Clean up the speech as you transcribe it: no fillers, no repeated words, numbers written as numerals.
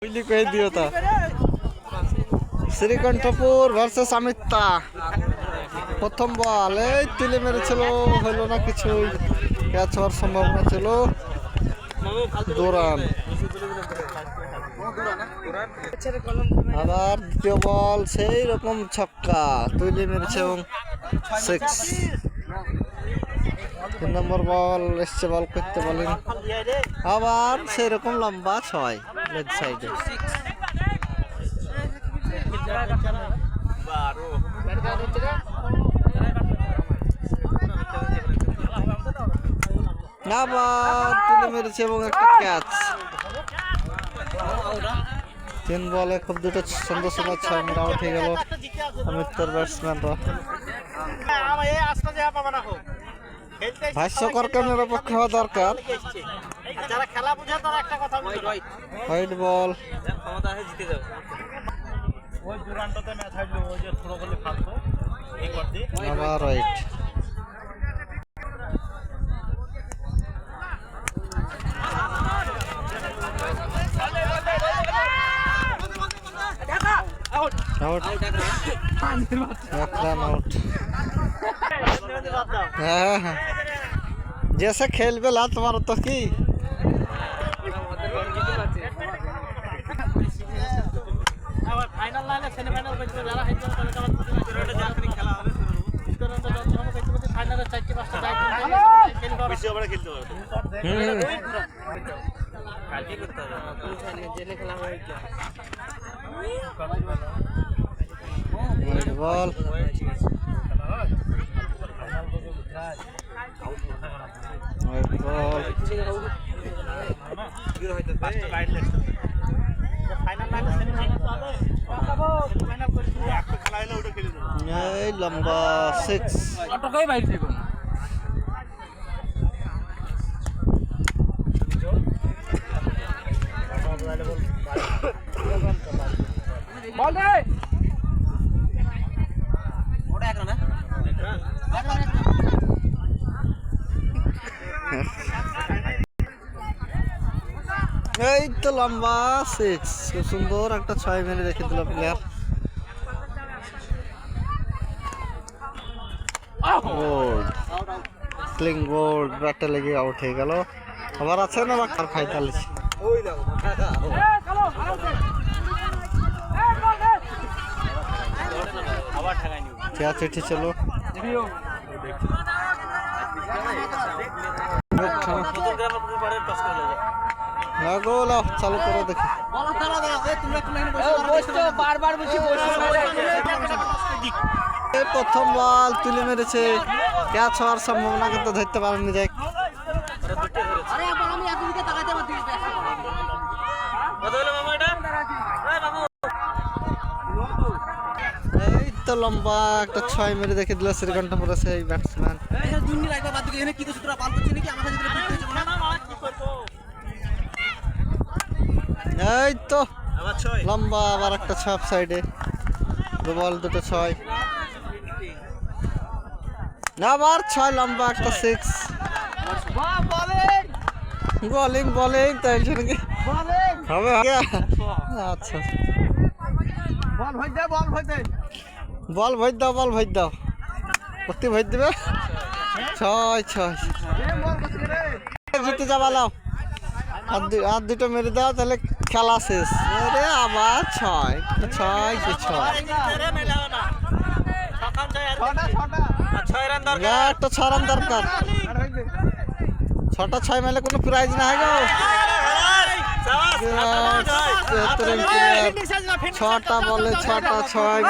বুঝলি কই দিও তা শ্রীকণ্ঠপুর ভার্সেস আমিত্তা। প্রথম বল এই তুলে মেরেছিল, হলো না কিছুই। ক্যাচ হওয়ার সম্ভাবনা ছিল, দৌড়ান। আবার দ্বিতীয় বল সেই রকম ছক্কা তুলে মেরেছে এবং 6। 3 নম্বর বল এসছে, বল করতে বলেন। আবার সেই রকম লম্বা 6 লেগ সাইডে। আবার তুলে মেরেছে এবং একটা ক্যাচ। 3 বলে খুব দুটো সুন্দর সুন্দর 6 মেরে আউট হয়ে গেল আমিত্তার ব্যাটসম্যানরা। ভাষ্যকরকে নিরপেক্ষ হওয়া দরকার। White ball. আবার হোয়াইট। আউট, এক রান আউট। হ্যাঁ হ্যাঁ, जैसे खेल पे लात मारो तो की बॉल लंबा 6 এই তো লম্বা 6। খুব সুন্দর একটা 6 মেরে রেখে দিল প্লেয়ার। স্লিং বোর্ড ব্যাটে লেগে আউট হয়ে গেল। আবার আছে না বাকার 45। क्या चिट्ठी चलो লাগো চালু করো দেখি। প্রথম বল তুলে মেরেছে, ক্যাচ হওয়ার সম্ভাবনা কিন্তু ধরতে পারেনি। যাই এই তো লম্বা একটা 6 মেরে দেখে দিল শ্রীকণ্ঠপুর সেই ব্যাটসম্যান। এই তো লম্বা আবার একটা 6 সাইডে। দু বল দুটো 6। আবার 6 লম্বা একটা 6। বোলিং বোলিং তাই জন্য হবে। আচ্ছা বল ভোট দাও, বল ভোট দাও, প্রতি ভোট দেবে। 6 জিতে যাবা লাও, আর দুটো মেরে দাও তাহলে খেলা শেষ। আবার 6 একটা 6 রান দরকার। 6টা 6 মেলে কোনো প্রাইজ না হয় গো। 6টা বলে 6টা 6।